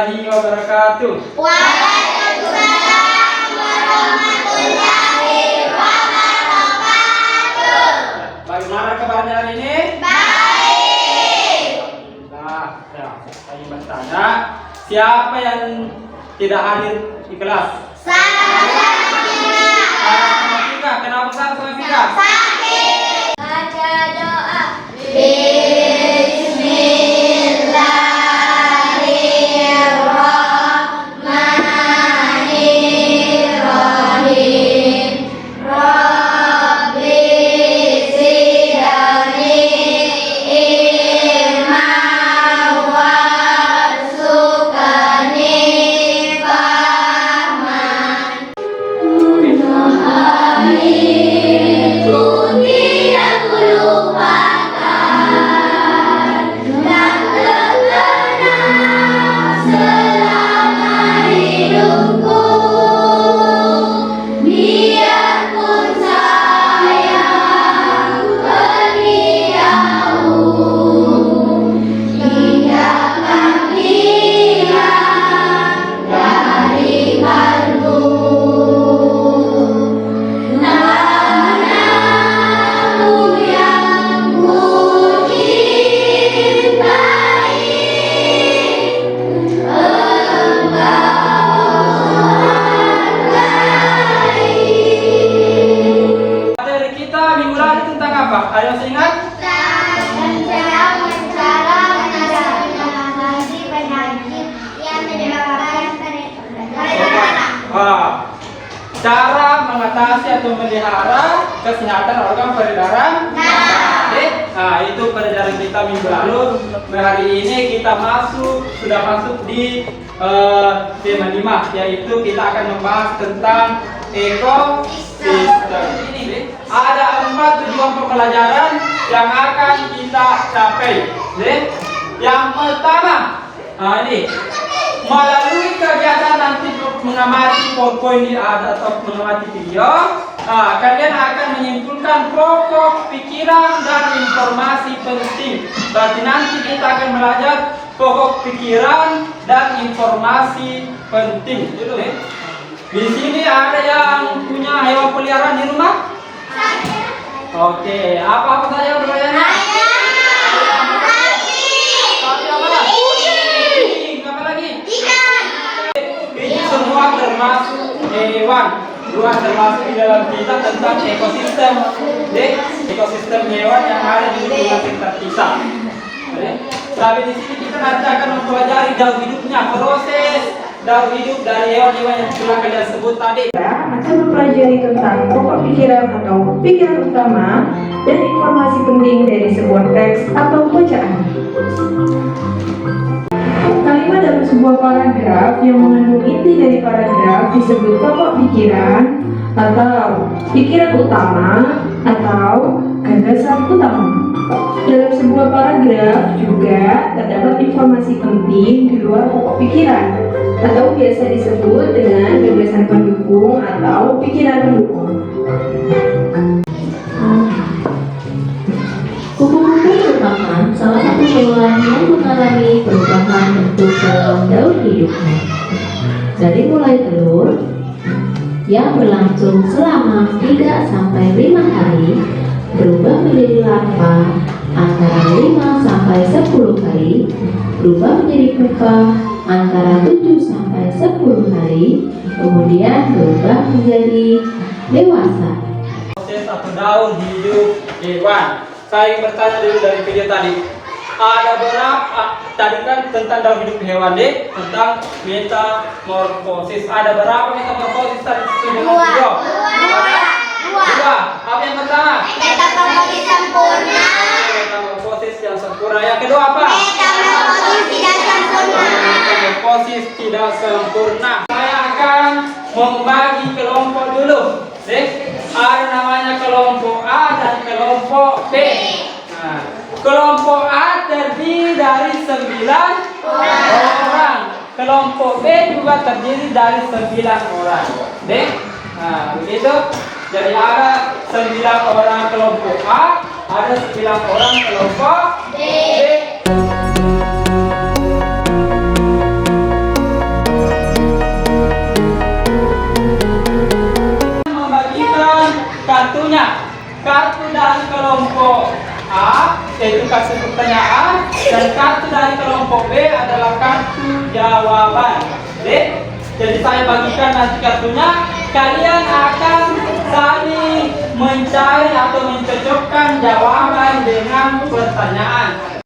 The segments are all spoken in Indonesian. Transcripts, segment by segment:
warahmatullahi wabarakatuh. Waalaikumsalam warahmatullahi wabarakatuh. Bagaimana kabarnya hari ini? Baik. Nah, saya bertanya, siapa yang tidak hadir di kelas? Saya Fika. Kenapa sama Fika? sakit. Baca doa. Bismillahirrahmanirrahim. Rabbi zidni ilman warzuqni fahman. Itu tidak lupakan dan terkenang selama hidupku. Biarpun sayang pergi jauh, tidak akan hilang dari kalbu. Namamu yang ku cintai, engkau hargai. Materi kita minggu lalu tentang apa? Ayo ingat? Cara mengatasi penyakit yang menyebabkan Cara mengatasi atau memelihara kesehatan organ peredaran. Nah, itu pelajaran kita minggu lalu. Hari ini kita sudah masuk di tema 5, yaitu kita akan membahas tentang ekosistem. Ini ada 4 tujuan pembelajaran yang akan kita capai. Yang pertama, ini melalui kegiatan nanti mengamati PowerPoint ini ada atau mengamati video, kalian akan menyimpulkan pokok pikiran dan informasi penting. Berarti nanti kita akan belajar pokok pikiran dan informasi penting. Di sini ada yang punya hewan peliharaan di rumah? Oke, apa saja pertanyaannya? Ini semua termasuk hewan. Dua termasuk di dalam kita tentang ekosistem. Ekosistem hewan yang ada di lingkungan sekitar kita. Tapi di sini kita nanti akan mempelajari daur hidupnya, proses daur hidup dari hewan-hewan yang sudah kalian sebut tadi. Akan mempelajari tentang pokok pikiran atau pikiran utama dan informasi penting dari sebuah teks atau bacaan. Kalimat dalam sebuah paragraf yang mengandung inti dari paragraf disebut pokok pikiran atau pikiran utama atau gagasan utama. Dalam sebuah paragraf juga terdapat informasi penting di luar pokok pikiran atau biasa disebut dengan gagasan pendukung atau pikiran pendukung. Kupu-kupu merupakan salah satu hewan yang mengalami perubahan bentuk dalam daur hidupnya. Dari mulai telur yang berlangsung selama 3 sampai 5 hari berubah menjadi larva antara 5 sampai 10 hari, berubah menjadi pupa antara 7 sampai 10 hari, kemudian berubah menjadi dewasa. Proses atau daur hidup hewan. Saya bertanya dulu dari video tadi. Ada berapa tadi kan tentang daur hidup hewan tentang metamorfosis. Ada berapa metamorfosis tadi sebelum video? Dua. Apa yang pertama? Metamorfosis sempurna. Metamorfosis yang sempurna. Yang kedua apa? Metamorfosis tidak sempurna. Metamorfosis tidak sempurna. Saya akan membagi kelompok dulu. Ada namanya kelompok A dan kelompok B. Nah, kelompok A terdiri dari 9 orang. Kelompok B juga terdiri dari 9 orang. Nah, begitu. Jadi ada 9 orang kelompok A, ada 9 orang kelompok B. kartu dari kelompok B adalah kartu jawaban. Jadi saya bagikan nanti kartunya. Kalian akan saling mencari atau mencocokkan jawaban dengan pertanyaan.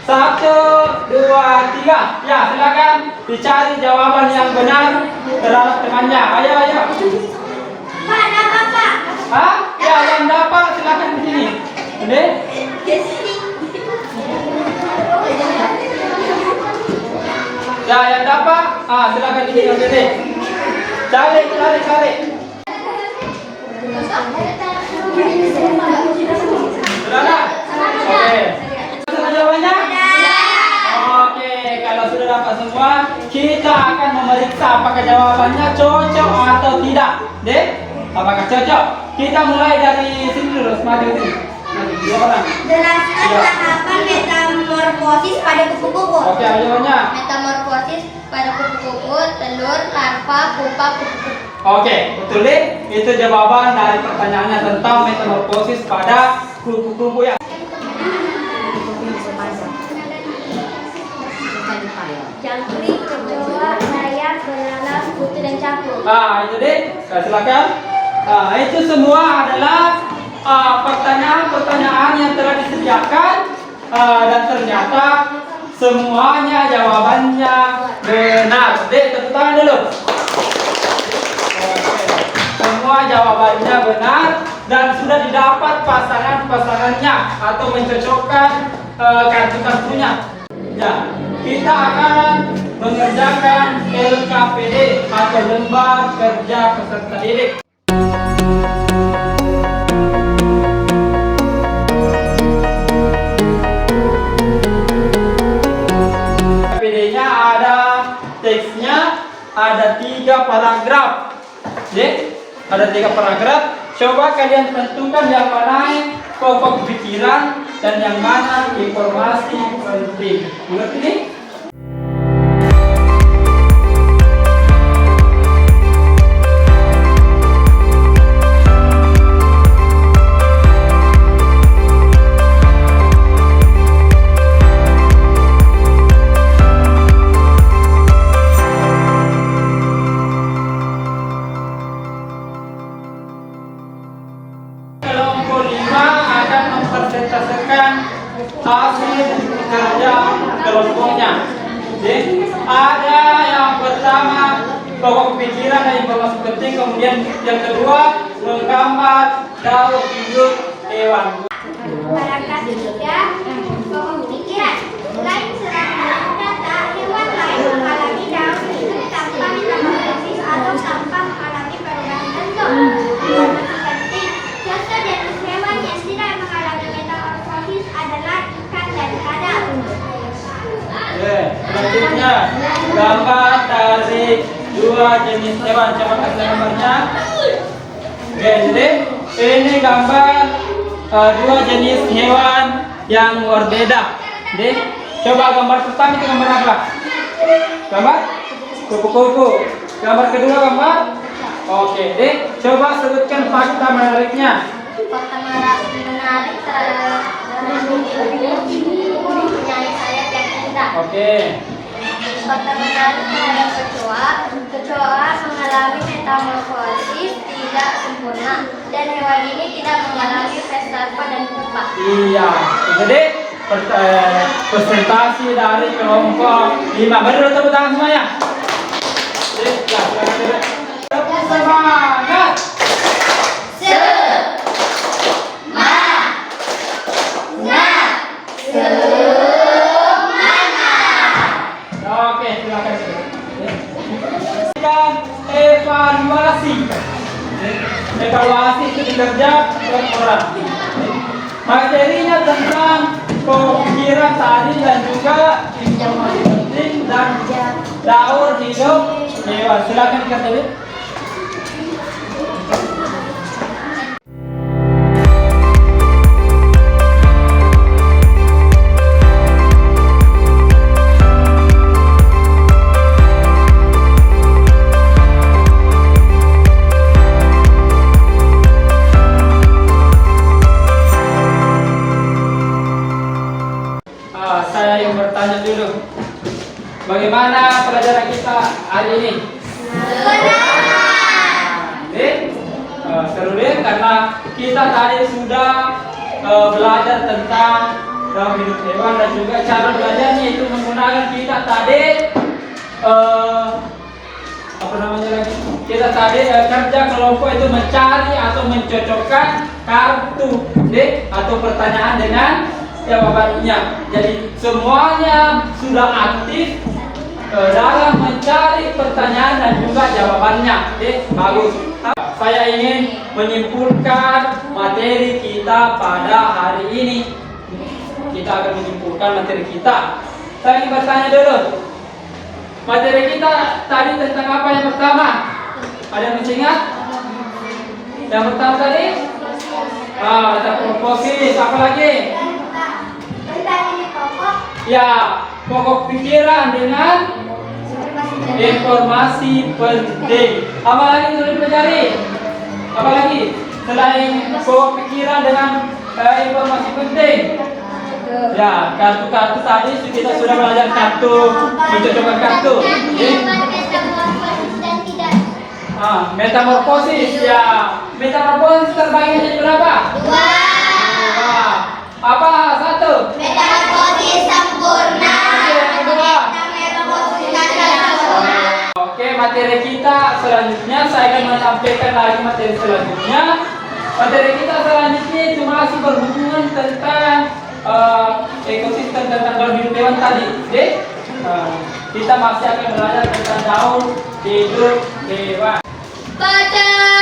Satu, dua, tiga. Ya, silakan dicari jawaban yang benar terhadap temannya. Ayo, ayo. Pak, dapat Pak. Hah? Ya, yang dapat silakan di sini. Ini. Ya, yang dapat, silakan di sini. Oke, deh. Cari. Sudah? Oke. Sudah jawabannya? Oke, kalau sudah dapat semua, kita akan memeriksa apakah jawabannya cocok atau tidak. Deh, apakah cocok? Kita mulai dari sini dulu, maju sini. Nanti dua orang. Jelaskan Ya. tahapan metamorfosis pada kupu-kupu. Oke, jawabannya. Metamorfosis pada kupu-kupu, telur, larva, pupa, kupu-kupu. Oke, betul deh. Itu jawaban dari pertanyaannya tentang metamorfosis pada kupu-kupu ya. Jangkrik, kecoa, layang, belalang, putih dan cakung. Itu deh. Silakan. Itu semua adalah pertanyaan-pertanyaan yang telah disediakan dan ternyata semuanya jawabannya benar. Deh, tepuk tangan dulu. Oke. Semua jawabannya benar dan sudah didapat pasangan-pasangannya atau mencocokkan kartu-kartunya. Ya, kita akan mengerjakan LKPD atau lembar kerja peserta didik. LKPD-nya ada teksnya, ada 3 paragraf. Ada 3 paragraf. Coba kalian tentukan yang mana pokok pikiran dan yang mana informasi penting. Mengerti nih? Kelompok 5 akan mempresentasikan hasil kerja kelompoknya. Jadi, ada yang pertama pokok pikiran dan informasi penting, kemudian yang kedua menggambar daur hidup hewan. Paragraf 3, pokok pikiran. Selain serangga data, hewan lain mengalami daur hidup tanpa metamorfosis atau tanpa mengalami perubahan bentuk. Informasi penting. Contoh jenis hewan yang tidak mengalami metamorfosis adalah ikan dan kadal. Selanjutnya gambar dari 2 jenis hewan. Coba kasih gambarnya. Jadi ini gambar 2 jenis hewan yang berbeda. Jadi coba gambar pertama itu gambar apa? Gambar kupu-kupu. Gambar kedua gambar. Oke, deh. Coba sebutkan fakta menariknya. Fakta menarik terhadap penyanyi sayap yang indah. Oke. Fakta menarik terhadap kecoa mengalami metamorfosis tidak sempurna dan hewan ini tidak mengalami fase larva dan pupa. Iya. Jadi presentasi dari kelompok 5. Beri tepuk tangan semuanya. Jadi, ya, silakan. Tepuk semangat. Oke, silakan. Dan evaluasi. Evaluasi itu dikerja per orang. Materinya tentang pemikiran tadi dan juga informasi penting dan daur hidup hewan. Silakan dikatakan. hari ini? Oke, seru deh karena kita tadi sudah belajar tentang dalam hidup hewan dan juga cara belajarnya itu menggunakan kita tadi apa namanya lagi? Kita tadi kerja kelompok itu mencari atau mencocokkan kartu deh atau pertanyaan dengan jawabannya. Jadi semuanya sudah aktif dalam mencari pertanyaan dan juga jawabannya. Bagus. Saya ingin menyimpulkan materi kita pada hari ini. Kita akan menyimpulkan materi kita. Saya ingin bertanya dulu. Materi kita tadi tentang apa yang pertama? Ada yang masih ingat? Yang pertama tadi? Fosil. Apa lagi? Ya, pokok pikiran dengan informasi penting. Apa lagi sudah dipelajari? Apa lagi? Selain pokok pikiran dengan informasi penting. Ya, kartu-kartu tadi kita sudah belajar kartu, mencocokkan kartu. Metamorfosis. Ya, metamorfosis terbagi jadi berapa? Dua. Apa? Satu. Metamorfosis sempurna. Oke, materi kita selanjutnya saya akan menampilkan lagi materi selanjutnya. Materi kita selanjutnya itu masih berhubungan tentang ekosistem tentang daun hidup hewan tadi. Kita masih akan belajar tentang daun hidup hewan. Baca.